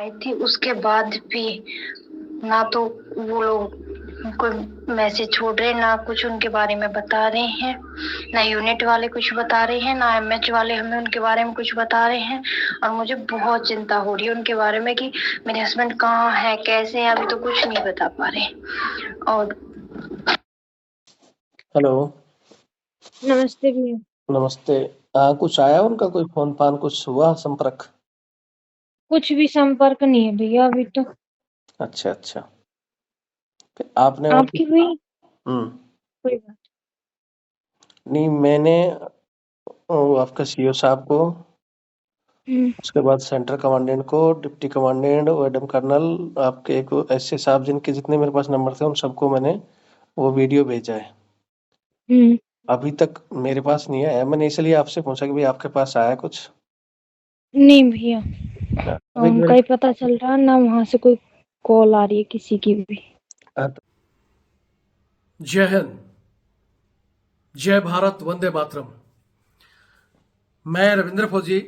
आई थी, उसके बाद भी ना तो वो लोग कोई मैसेज छोड़ रहे, ना कुछ उनके बारे में बता रहे हैं, ना यूनिट वाले कुछ बता रहे हैं, ना एमएच वाले हमें उनके बारे में कुछ बता रहे हैं। और मुझे बहुत चिंता हो रही है उनके बारे में कि मेरे हस्बैंड कहाँ है, कैसे हैं, अभी तो कुछ नहीं बता पा रहे। और हेलो। नमस्ते भैया। नमस्ते। कुछ आया उनका, कोई फोन फान कुछ हुआ संपर्क? कुछ भी संपर्क नहीं है भैया अभी तो। अच्छा अच्छा। फिर आपने और आपकी हुई? कोई बात नहीं, मैंने आपका सीईओ साहब को, नहीं। उसके बाद सेंटर कमांडेंट को, डिप्टी कमांडेंट, ओएडएम कर्नल, आपके एक ऐसे साहब जिनके जितने मेरे पास नंबर थे उन सबको मैंने वो वीडियो भेजा है। अभी तक मेरे पास नहीं आया। मैंने इसलिए आपसे पूछा कि भाई आपके पास आया कुछ? नहीं भैया, अब एक उनका ही पता चल रहा, ना वहां से कोई कॉल आ रही है किसी की भी। जय हिंद, जय भारत, वंदे मातरम। मैं रविंद्र फौजी।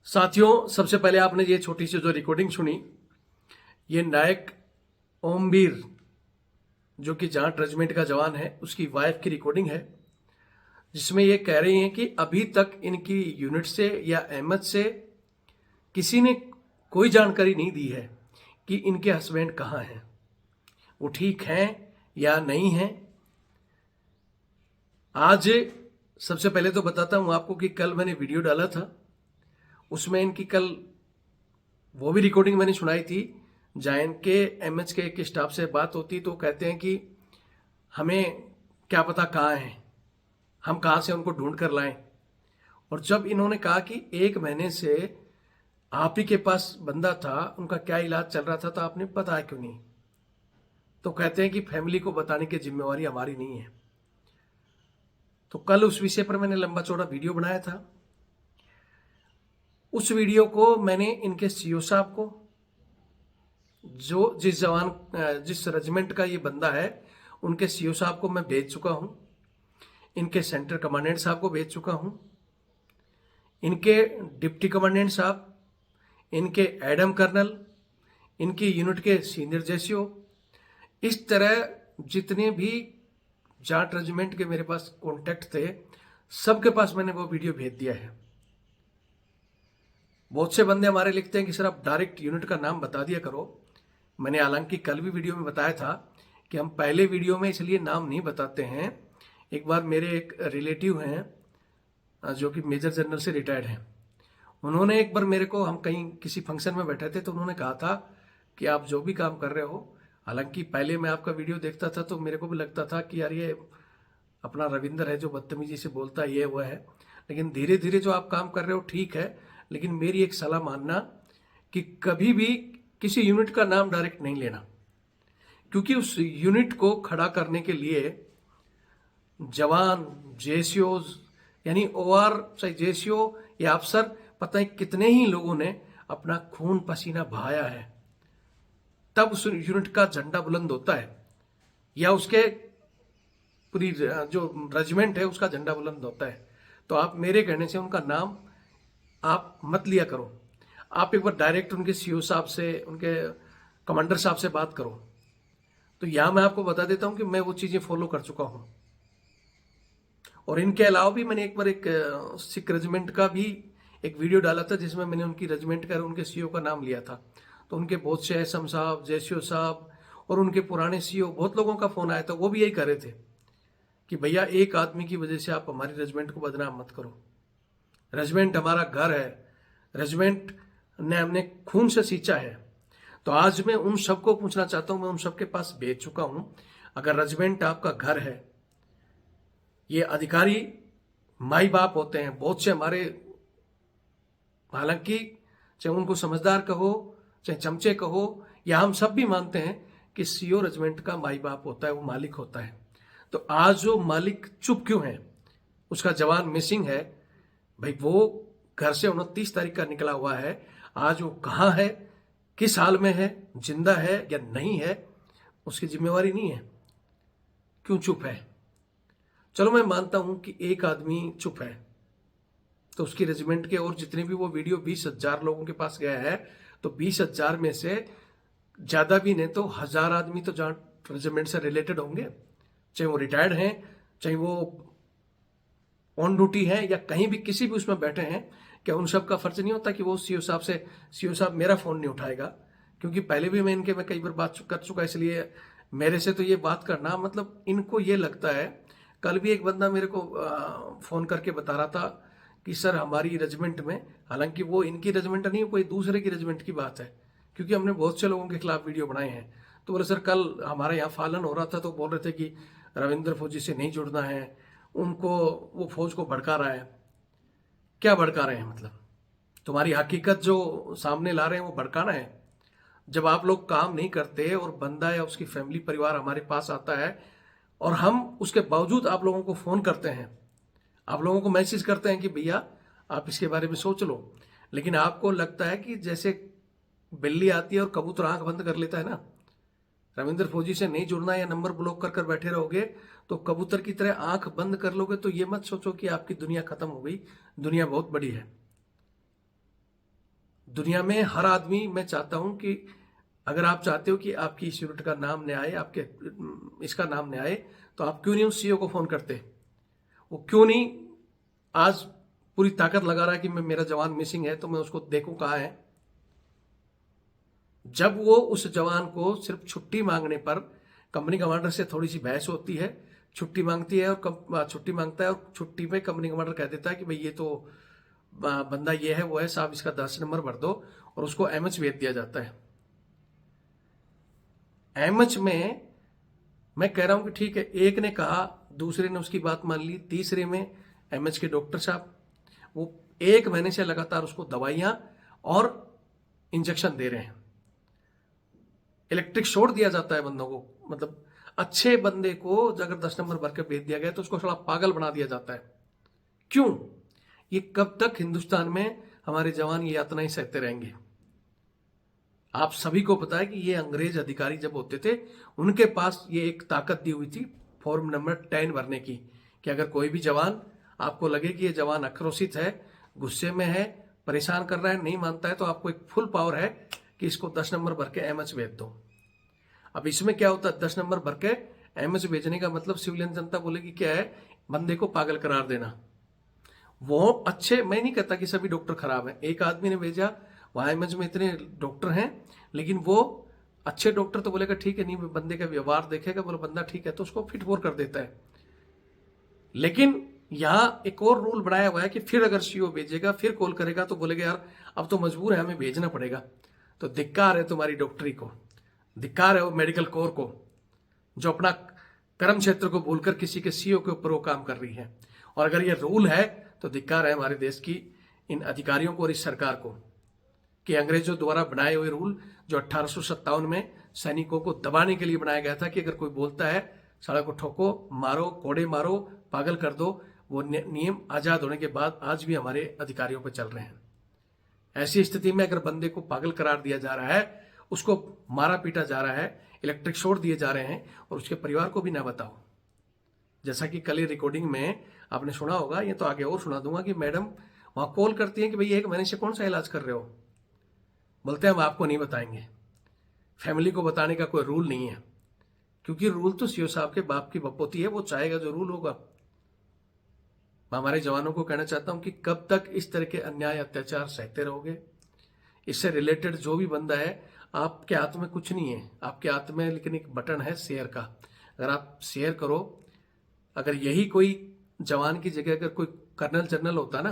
साथियों, सबसे पहले आपने ये छोटी सी जो रिकॉर्डिंग सुनी, ये नायक ओमवीर जो कि जाट रेजिमेंट का जवान है, उसकी वाइफ की रिकॉर्डिंग है, जिसमें ये कह रही हैं कि अभी तक इनकी यूनिट से या एमएच से किसी ने कोई जानकारी नहीं दी है कि इनके हस्बैंड कहाँ हैं, वो ठीक हैं या नहीं हैं। आज सबसे पहले तो बताता हूं आपको कि कल मैंने वीडियो डाला था, उसमें इनकी कल वो भी रिकॉर्डिंग मैंने सुनाई थी। जायन के एमएच के एक स्टाफ से बात होती तो कहते हैं कि हमें क्या पता कहाँ हैं, हम कहाँ से उनको ढूंढ कर लाएं। और जब इन्होंने कहा कि 1 महीने से आप ही के पास बंदा था, उनका क्या इलाज चल रहा था, तो आपने बताया क्यों नहीं? तो कहते हैं कि फैमिली को बताने की जिम्मेवारी हमारी नहीं है। तो कल उस विषय पर मैंने लंबा चौड़ा वीडियो बनाया था। उस वीडियो को मैंने इनके सीईओ साहब को, जो जिस रेजिमेंट का ये बंदा है, उनके सीईओ साहब को मैं भेज चुका हूं, इनके सेंटर कमांडेंट साहब को भेज चुका हूं, इनके डिप्टी कमांडेंट साहब, इनके एडम कर्नल, इनकी यूनिट के सीनियर जेसीओ, इस तरह जितने भी जाट रेजिमेंट के मेरे पास कॉन्टैक्ट थे, सबके पास मैंने वो वीडियो भेज दिया है। बहुत से बंदे हमारे लिखते हैं कि सर आप डायरेक्ट यूनिट का नाम बता दिया करो। मैंने हालांकि कल भी वीडियो में बताया था कि हम पहले वीडियो में इसलिए नाम नहीं बताते हैं। एक बार मेरे एक रिलेटिव हैं जो कि मेजर जनरल से रिटायर्ड हैं, उन्होंने एक बार मेरे को, हम कहीं किसी फंक्शन में बैठे थे, तो उन्होंने कहा था कि आप जो भी काम कर रहे हो, हालांकि पहले मैं आपका वीडियो देखता था तो मेरे को भी लगता था कि यार ये अपना रविंद्र है जो बदतमीजी से बोलता है, ये वो है, लेकिन धीरे धीरे जो आप काम कर रहे हो ठीक है, लेकिन मेरी एक सलाह मानना कि कभी भी किसी यूनिट का नाम डायरेक्ट नहीं लेना, क्योंकि उस यूनिट को खड़ा करने के लिए जवान, जेसीओ, यानी ओआर चाहे जेसीओ या अफसर, पता है कितने ही लोगों ने अपना खून पसीना बहाया है, तब उस यूनिट का झंडा बुलंद होता है, या उसके पूरी जो रेजिमेंट है उसका झंडा बुलंद होता है। तो आप मेरे कहने से उनका नाम आप मत लिया करो। आप एक बार डायरेक्ट उनके सीईओ साहब से, उनके कमांडर साहब से बात करो। तो यहां मैं आपको बता देता हूं कि मैं वो चीजें फॉलो कर चुका हूं। और इनके अलावा भी मैंने एक बार एक सिख रेजिमेंट का भी एक वीडियो डाला था, जिसमें मैंने उनकी रेजिमेंट का, उनके सीईओ का नाम लिया था। तो उनके बहुत से एसएम साहब, जेसीओ साहब और उनके पुराने सीईओ, बहुत लोगों का फोन आया था, वो भी यही कह रहे थे कि भैया एक आदमी की वजह से आप हमारी रेजिमेंट को बदनाम मत करो। रेजिमेंट हमारा घर है, रेजिमेंट ने हमने खून से सींचा है। तो आज मैं उन सबको पूछना चाहता हूं, मैं उन सबके पास भेज चुका हूं, अगर रेजिमेंट आपका घर है, ये अधिकारी माई बाप होते हैं बहुत से हमारे, हालांकि चाहे उनको समझदार कहो, चाहे चमचे कहो, या हम सब भी मानते हैं कि सीईओ रेजिमेंट का माई बाप होता है, वो मालिक होता है। तो आज जो मालिक चुप क्यों है, उसका जवान मिसिंग है, भाई वो घर से 29 तारीख का निकला हुआ है, आज वो कहाँ है, किस हाल में है, जिंदा है या नहीं है, उसकी जिम्मेवारी नहीं है, क्यों चुप है? चलो मैं मानता हूं कि एक आदमी चुप है, तो उसकी रेजिमेंट के और जितने भी वो वीडियो 20,000 लोगों के पास गया है, तो 20,000 में से ज़्यादा भी नहीं तो 1,000 आदमी तो जहाँ रेजिमेंट से रिलेटेड होंगे, चाहे वो रिटायर्ड हैं, चाहे वो ऑन ड्यूटी हैं या कहीं भी किसी भी उसमें बैठे हैं। क्या उन सब का फर्ज नहीं होता कि वो सीओ साहब मेरा फ़ोन नहीं उठाएगा? क्योंकि पहले भी मैं कई बार बात कर चुका, इसलिए मेरे से तो ये बात करना मतलब इनको ये लगता है। कल भी एक बंदा मेरे को फ़ोन करके बता रहा था कि सर हमारी रेजिमेंट में, हालांकि वो इनकी रेजिमेंट नहीं है, कोई दूसरे की रेजिमेंट की बात है, क्योंकि हमने बहुत से लोगों के खिलाफ वीडियो बनाए हैं। तो बोले सर कल हमारे यहाँ फालन हो रहा था तो बोल रहे थे कि रविंद्र फौजी से नहीं जुड़ना है, उनको वो फौज को भड़का रहा है। क्या भड़का रहे हैं? मतलब तुम्हारी हकीकत जो सामने ला रहे हैं वो भड़काना है। जब आप लोग काम नहीं करते और बंदा या उसकी फैमिली परिवार हमारे पास आता है और हम उसके बावजूद आप लोगों को फ़ोन करते हैं, आप लोगों को मैसेज करते हैं कि भैया आप इसके बारे में सोच लो, लेकिन आपको लगता है कि जैसे बिल्ली आती है और कबूतर आंख बंद कर लेता है ना, रविंद्र फौजी से नहीं जुड़ना या नंबर ब्लॉक कर बैठे रहोगे तो कबूतर की तरह आंख बंद कर लोगे, तो ये मत सोचो कि आपकी दुनिया खत्म हो गई। दुनिया बहुत बड़ी है। दुनिया में हर आदमी, मैं चाहता हूं कि अगर आप चाहते हो कि आपकी इस यूनिट का नाम न आए, आपके इसका नाम न आए, तो आप क्यों नहीं उस सीईओ को फोन करते? वो क्यों नहीं आज पूरी ताकत लगा रहा है कि मेरा जवान मिसिंग है तो मैं उसको देखूं कहाँ है। जब वो उस जवान को सिर्फ छुट्टी मांगने पर कंपनी कमांडर से थोड़ी सी बहस होती है, छुट्टी मांगती है और छुट्टी मांगता है और छुट्टी पे कंपनी कमांडर कह देता है कि भाई ये तो बंदा ये है वो है, साहब इसका 10 नंबर भर दो, और उसको एमएच भेज दिया जाता है। एमएच में मैं कह रहा हूं कि ठीक है, एक ने कहा, दूसरे ने उसकी बात मान ली, तीसरे में एमएच के डॉक्टर साहब वो 1 महीने से लगातार उसको दवाइयां और इंजेक्शन दे रहे हैं। इलेक्ट्रिक शॉक दिया जाता है बंदों को। मतलब अच्छे बंदे को अगर 10 नंबर भर के भेज दिया गया तो उसको थोड़ा पागल बना दिया जाता है। क्यों? ये कब तक हिंदुस्तान में हमारे जवान ये यातनाएं सहते रहेंगे? आप सभी को पता है कि ये अंग्रेज अधिकारी जब होते थे उनके पास ये एक ताकत दी हुई थी फॉर्म नंबर 10 भरने की, कि अगर कोई भी जवान आपको लगे कि ये जवान आक्रोशित है, गुस्से में है, परेशान कर रहा है, नहीं मानता है, तो आपको एक फुल पावर है कि इसको 10 नंबर भर के एमएच भेज दो। अब इसमें क्या होता है, 10 नंबर भर के एमएच भेजने का मतलब सिविलियन जनता बोलेगी क्या है, बंदे को पागल करार देना। वो अच्छे, मैं नहीं कहता कि सभी डॉक्टर खराब हैं, एक आदमी ने भेजा, वहां एमएच में इतने डॉक्टर हैं, लेकिन वो अच्छे डॉक्टर तो बोलेगा ठीक है, नहीं बंदे का व्यवहार देखेगा, बोले बंदा ठीक है तो उसको फिट फोर कर देता है। लेकिन यहां एक और रूल बनाया हुआ है कि फिर अगर सीओ भेजेगा, फिर कॉल करेगा तो बोलेगा यार अब तो मजबूर है, हमें भेजना पड़ेगा। तो धिक्कार है तुम्हारी डॉक्टरी को, धिक्कार है वो मेडिकल कोर को जो अपना कर्म क्षेत्र को भूलकर किसी के सीईओ के ऊपर वो काम कर रही है। और अगर ये रूल है तो धिक्कार है हमारे देश की इन अधिकारियों को और इस सरकार को कि अंग्रेजों द्वारा बनाए हुए रूल जो 1857 में सैनिकों को दबाने के लिए बनाया गया था कि अगर कोई बोलता है सड़क को ठोको, मारो, कोड़े मारो, पागल कर दो, वो नियम आजाद होने के बाद आज भी हमारे अधिकारियों पर चल रहे हैं। ऐसी स्थिति में अगर बंदे को पागल करार दिया जा रहा है, उसको मारा पीटा जा रहा है, इलेक्ट्रिक शॉक दिए जा रहे हैं, और उसके परिवार को भी ना बताओ। जैसा कि कल रिकॉर्डिंग में आपने सुना होगा, ये तो आगे और सुना दूंगा कि मैडम वहां कॉल करती है कि भाई 1 महीने से कौन सा इलाज कर रहे हो, बोलते हैं हम आपको नहीं बताएंगे। फैमिली को बताने का कोई रूल नहीं है, क्योंकि रूल तो सीओ साहब के बाप की बपोती है, वो चाहेगा जो रूल होगा। मैं हमारे जवानों को कहना चाहता हूं कि कब तक इस तरह के अन्याय अत्याचार सहते रहोगे। इससे रिलेटेड जो भी बंदा है, आपके हाथ में कुछ नहीं है, आपके हाथ में लेकिन एक बटन है शेयर का। अगर आप शेयर करो, अगर यही कोई जवान की जगह अगर कोई कर्नल जनरल होता ना,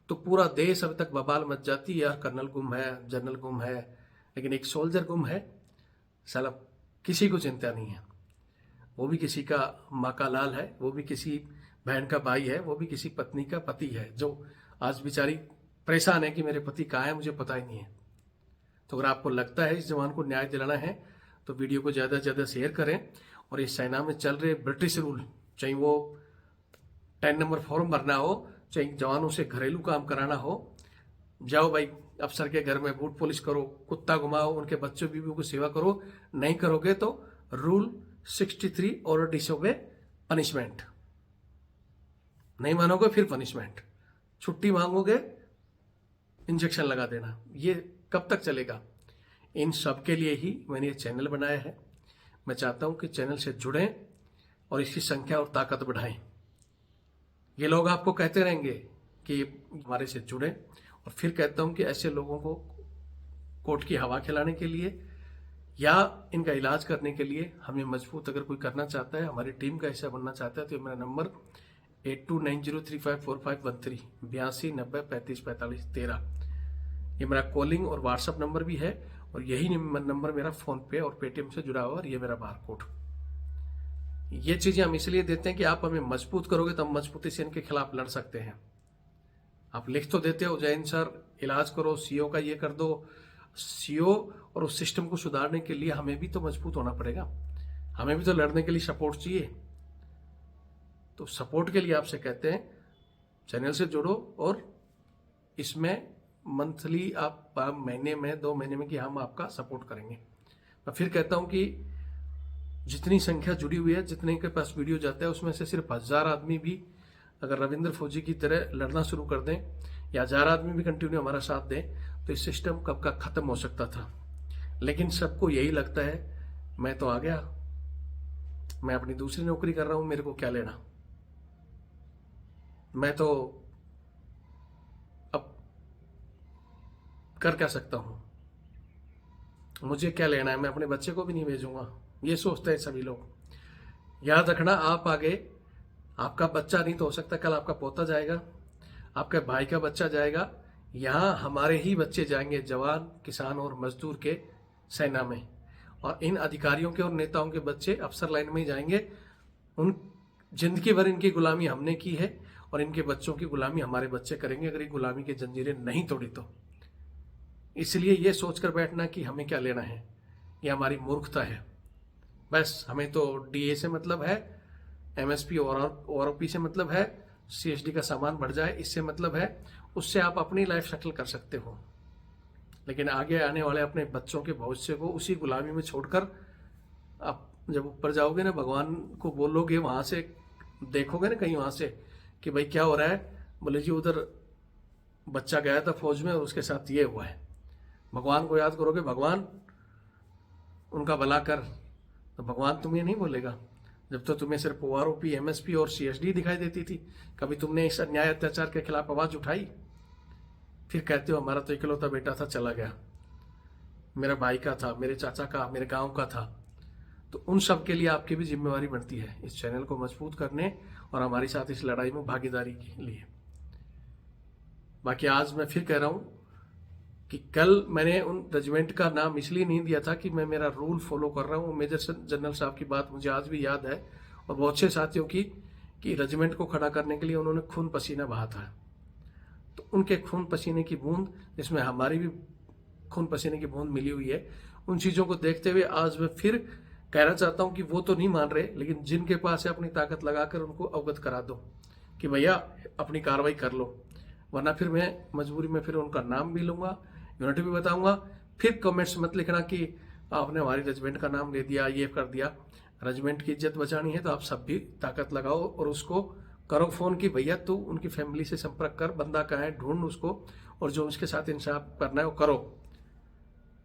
तो पूरा देश अभी तक बवाल मच जाती, यार कर्नल गुम है, जनरल गुम है, लेकिन एक सोल्जर गुम है, साला किसी को चिंता नहीं है। वो भी किसी का माँ का लाल है, वो भी किसी बहन का भाई है, वो भी किसी पत्नी का पति है, जो आज बेचारी परेशान है कि मेरे पति कहाँ है, मुझे पता ही नहीं है। तो अगर आपको लगता है इस जवान को न्याय दिलाना है तो वीडियो को ज़्यादा से ज़्यादा शेयर करें। और इस सेना में चल रहे ब्रिटिश रूल, चाहे वो 10 नंबर फॉर्म भरना हो, चाहे जवानों से घरेलू काम कराना हो, जाओ भाई अफसर के घर में बूट पॉलिश करो, कुत्ता घुमाओ, उनके बच्चों बीवियों की सेवा करो। नहीं करोगे तो रूल 63 और डिसोबे पनिशमेंट, नहीं मानोगे फिर पनिशमेंट, छुट्टी मांगोगे इंजेक्शन लगा देना। ये कब तक चलेगा? इन सब के लिए ही मैंने ये चैनल बनाया है। मैं चाहता हूं कि चैनल से जुड़ें और इसकी संख्या और ताकत बढ़ाएं। ये लोग आपको कहते रहेंगे कि हमारे से जुड़ें, और फिर कहता हूं कि ऐसे लोगों को कोर्ट की हवा खिलाने के लिए या इनका इलाज करने के लिए हमें मजबूत अगर कोई करना चाहता है, हमारी टीम का हिस्सा बनना चाहता है, तो मेरा नंबर 8290354513 8290354513 ये मेरा कॉलिंग और व्हाट्सअप नंबर भी है, और यही नंबर मेरा फोन पे और पेटीएम से जुड़ा हुआ, और ये मेरा बारकोड। ये चीजें हम इसलिए देते हैं कि आप हमें मजबूत करोगे तो हम मजबूती से इनके खिलाफ लड़ सकते हैं। आप लिख तो देते हो जैन सर इलाज करो, सीओ का ये कर दो, सीओ और उस सिस्टम को सुधारने के लिए हमें भी तो मजबूत होना पड़ेगा, हमें भी तो लड़ने के लिए सपोर्ट चाहिए। तो सपोर्ट के लिए आपसे कहते हैं चैनल से जुड़ो, और इसमें मंथली आप महीने में 2 महीने में कि हम आपका सपोर्ट करेंगे। मैं फिर कहता हूं कि जितनी संख्या जुड़ी हुई है, जितने के पास वीडियो जाता है, उसमें से सिर्फ 1000 आदमी भी अगर रविंद्र फौजी की तरह लड़ना शुरू कर दें, या 1000 आदमी भी कंटिन्यू हमारा साथ दें, तो इस सिस्टम कब का खत्म हो सकता था। लेकिन सबको यही लगता है मैं तो आ गया, मैं अपनी दूसरी नौकरी कर रहा हूं, मेरे को क्या लेना, मैं तो अब कर क्या सकता हूं, मुझे क्या लेना है, मैं अपने बच्चे को भी नहीं भेजूंगा, ये सोचते हैं सभी लोग। याद रखना, आप आगे आपका बच्चा नहीं तो हो सकता कल आपका पोता जाएगा, आपके भाई का बच्चा जाएगा, यहाँ हमारे ही बच्चे जाएंगे जवान, किसान और मजदूर के सेना में, और इन अधिकारियों के और नेताओं के बच्चे अफसर लाइन में ही जाएंगे। उन जिंदगी भर इनकी गुलामी हमने की है, और इनके बच्चों की गुलामी हमारे बच्चे करेंगे अगर ये गुलामी की जंजीरें नहीं तोड़ी तो। इसलिए ये सोचकर बैठना कि हमें क्या लेना है, ये हमारी मूर्खता है। बस हमें तो डीए से मतलब है, एमएसपी और ओआरओपी से मतलब है, सीएसडी का सामान बढ़ जाए इससे मतलब है, उससे आप अपनी लाइफ सेटल कर सकते हो। लेकिन आगे आने वाले अपने बच्चों के भविष्य को उसी गुलामी में छोड़कर आप जब ऊपर जाओगे ना, भगवान को बोलोगे, वहां से देखोगे ना कहीं वहां से कि भाई क्या हो रहा है, बोले जी उधर बच्चा गया था फौज में और उसके साथ ये हुआ है। भगवान को याद करोगे, भगवान उनका भला कर, तो भगवान तुम्हें नहीं बोलेगा। जब तो तुम्हें सिर्फ ओआरओपी, एमएसपी और सीएसडी दिखाई देती थी, कभी तुमने इस अन्याय अत्याचार के खिलाफ आवाज उठाई? फिर कहते हो हमारा तो इकलौता बेटा था चला गया, मेरा भाई का था, मेरे चाचा का, मेरे गांव का था। तो उन सब के लिए आपकी भी जिम्मेवारी बनती है इस चैनल को मजबूत करने और हमारे साथ इस लड़ाई में भागीदारी के लिए। बाकी आज मैं फिर कह रहा हूं कि कल मैंने उन रेजिमेंट का नाम इसलिए नहीं दिया था कि मैं मेरा रूल फॉलो कर रहा हूं। मेजर जनरल साहब की बात मुझे आज भी याद है, और बहुत से साथियों की, कि रेजिमेंट को खड़ा करने के लिए उन्होंने खून पसीना बहा था। तो उनके खून पसीने की बूंद, जिसमें हमारी भी खून पसीने की बूंद मिली हुई है, उन चीजों को देखते हुए आज मैं फिर कहना चाहता हूं कि वो तो नहीं मान रहे, लेकिन जिनके पास है अपनी ताकत लगाकर उनको अवगत करा दो कि भैया अपनी कार्रवाई कर लो, वरना फिर मैं मजबूरी में फिर उनका नाम भी लूंगा, यूनिट भी बताऊंगा। फिर कमेंट्स मत लिखना कि आपने हमारी रेजिमेंट का नाम ले दिया, ये कर दिया। रेजिमेंट की इज्जत बचानी है तो आप सब भी ताकत लगाओ और उसको करो फोन कि भैया तू उनकी फैमिली से संपर्क कर, बंदा कहाँ है, ढूंढ उसको, और जो उसके साथ इंसाफ करना है वो करो,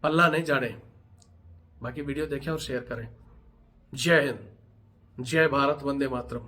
पल्ला नहीं झाड़े। बाकी वीडियो देखें और शेयर करें। जय हिंद, जय भारत, वंदे मातरम।